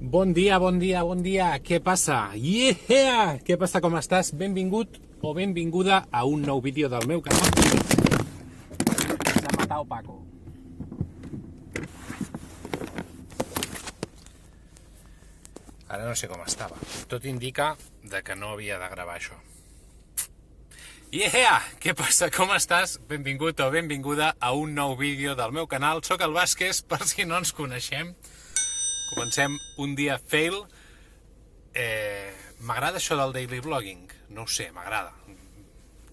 Bon dia, què passa? Yeah! Què passa, com estàs? Benvingut o benvinguda a un nou vídeo del meu canal. S'ha matat Paco. Ara no sé com estava. Tot indica que no havia de gravar això. Yeah! Què passa, com estàs? Benvingut o benvinguda a un nou vídeo del meu canal. Soc el Vázquez, per si no ens coneixem. Comencem un dia fail. M'agrada això del daily vlogging, no ho sé, m'agrada.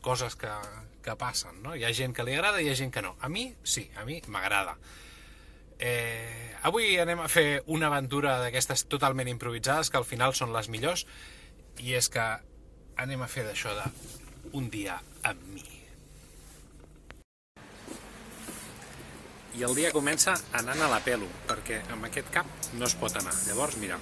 Coses que passen, no? Hi ha gent que li agrada i hi ha gent que no. A mi, sí, a mi m'agrada. Avui anem a fer una aventura d'aquestes totalment improvisades, que al final són les millors, i és que anem a fer d'això de un dia amb mi. I el dia comença anant a la pelo, perquè amb aquest cap no es pot anar. Llavors, mira.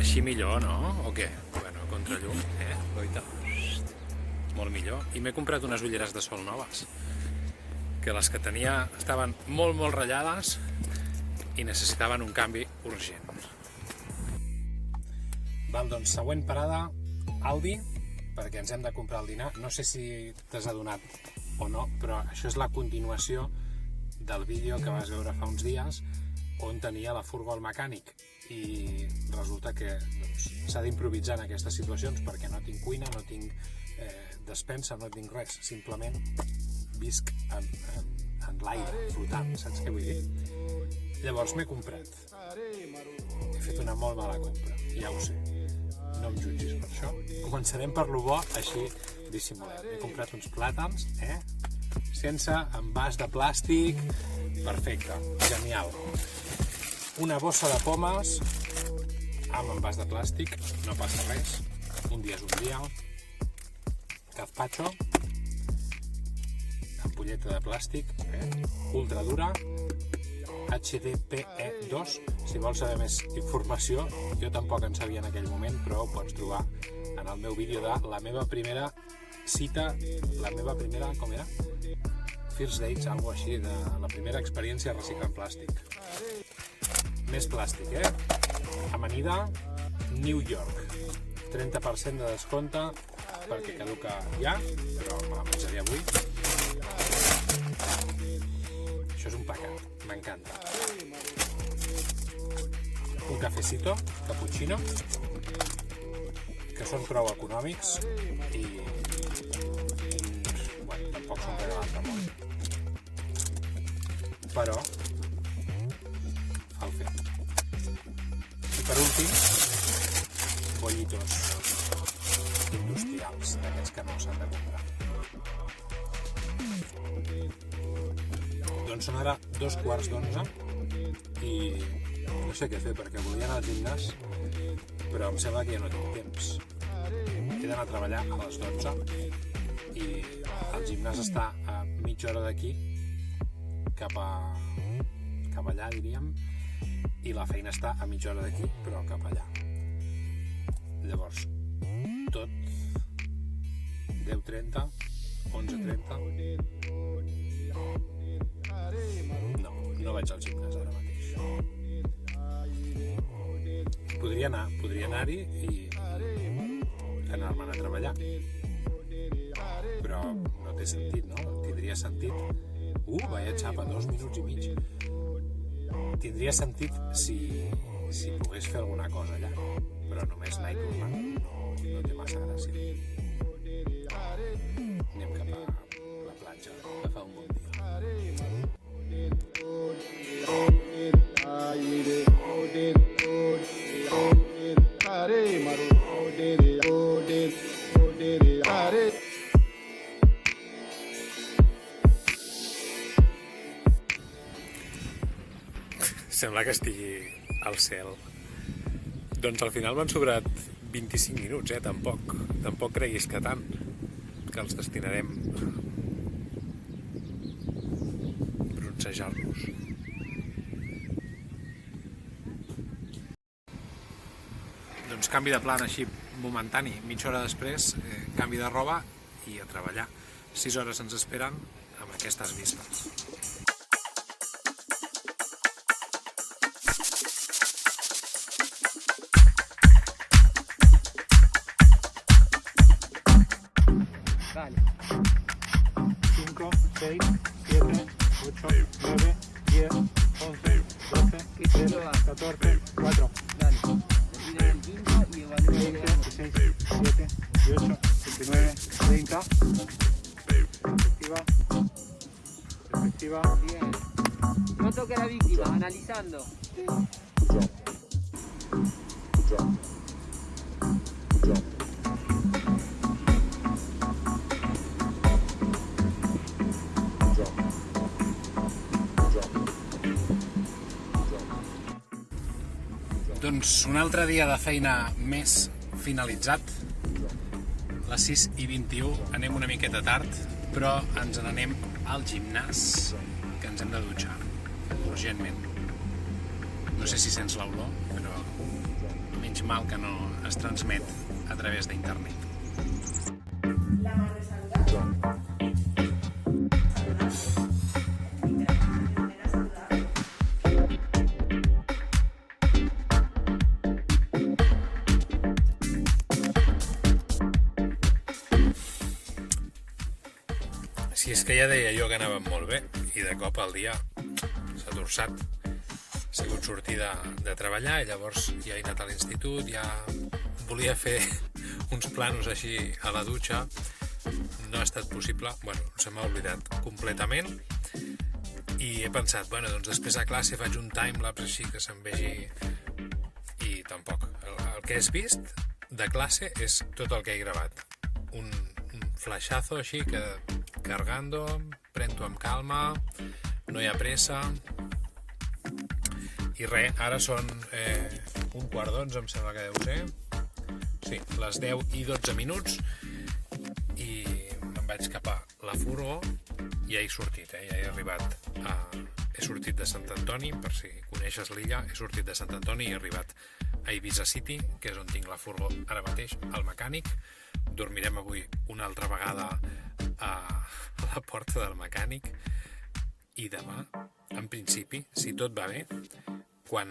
Així millor, no? O què? Bueno, contra llum, Goita. Molt millor. I m'he comprat unes ulleres de sol noves, que les que tenia estaven molt ratllades i necessitaven un canvi urgent. Val, doncs, següent parada, Aldi, perquè ens hem de comprar el dinar. No sé si t'has adonat o no, però això és la continuació del vídeo que vas veure fa uns dies, on tenia la furgo al mecànic, i resulta que s'ha d'improvisar en aquestes situacions perquè no tinc cuina, no tinc despensa, no tinc res, simplement visc en l'aire, flotant, saps què vull dir? Llavors m'he comprat. He fet una molt mala compra, ja ho sé, no em jutgis per això. Començarem per lo bo, així dissimulem. He comprat uns plàtans, sense envàs de plàstic, perfecte, genial. Una bossa de pomes amb envàs de plàstic, no passa res, un dia és un dia. Gazpacho, ampolleta de plàstic, ultra dura, HDPE2. Si vols saber més informació, jo tampoc en sabia en aquell moment, però ho pots trobar en el meu vídeo de la meva primera cita, com era? First Dates, alguna així, de la primera experiència reciclant plàstic. Més plàstic, Amanida, New York. 30% de descompte, perquè caduca ja, però me la menjaré avui. Això és un pecat, m'encanta. Un cafecito, cappuccino, que són prou econòmics i bueno, tampoc són regalats de molt. Però fa el fet. I per últim, bollitos industrials, d'aquests que no s'han de comprar. Doncs són ara 2:15 i no sé què fer, perquè volia anar al gimnàs, però em sembla que ja no tinc temps. He d'anar a treballar a les 12 i el gimnàs està a mitja hora d'aquí, cap allà, diríem, i la feina està a mitja hora d'aquí, però cap allà. Llavors, tot 10:30, 11:30... No vaig al gimnàs ara mateix. Podria anar-hi i anar-me'n a treballar. Però no té sentit, no? Tindria sentit... vaya xapa, 2 minuts i mig. Tindria sentit si pogués fer alguna cosa allà, però només anar i tornar no té massa gràcia. Anem cap a la platja a fa un bon dia. Sembla que estigui al cel. Doncs al final m'han sobrat 25 minuts, tampoc creguis que tant, que els destinarem a broncejar-nos. Doncs canvi de plan així momentani, mitja hora després, canvi de roba i a treballar. 6 hores ens esperen amb aquestes vistes. Vale. 5, 6, 7, 8, 9, 10, 11, 12, 13, 14, 4, Dale. Termina el quinto y evalúa 15, 16, 17, 18, 19, 30. Perspectiva. Bien. No toque a la víctima, analizando. Doncs un altre dia de feina més finalitzat. Les 6:21, anem una miqueta tard, però ens n'anem al gimnàs, que ens hem de dutxar, urgentment. No sé si sents l'olor, però menys mal que no es transmet a través d'internet. La más de saludar. Si és que ja deia jo que anàvem molt bé, i de cop el dia s'ha torçat. Ha sigut sortir de treballar i llavors ja he anat a l'institut, ja volia fer uns planos així a la dutxa, no ha estat possible, se m'ha oblidat completament i he pensat, doncs després a classe faig un timelapse així que se'n vegi i tampoc. El que has vist de classe és tot el que he gravat. Un flashazo així que cargando, pren-t'ho amb calma, no hi ha pressa. I res, ara són 11:15, em sembla que deu ser. Sí, les 10:12 i me'n vaig cap a la furgo i ja he sortit, ja he arribat he sortit de Sant Antoni, per si coneixes l'illa, he sortit de Sant Antoni i he arribat a Ibiza City, que és on tinc la furgo ara mateix, al mecànic. Dormirem avui una altra vegada a la porta del mecànic i demà, en principi, si tot va bé, quan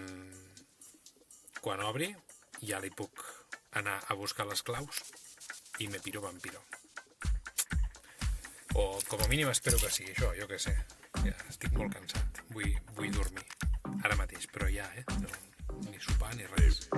obri ja li puc anar a buscar les claus i me piro vampiro. O com a mínim espero que sigui això, jo què sé. Ja estic molt cansat, vull dormir ara mateix, però ja, no, ni sopar ni res.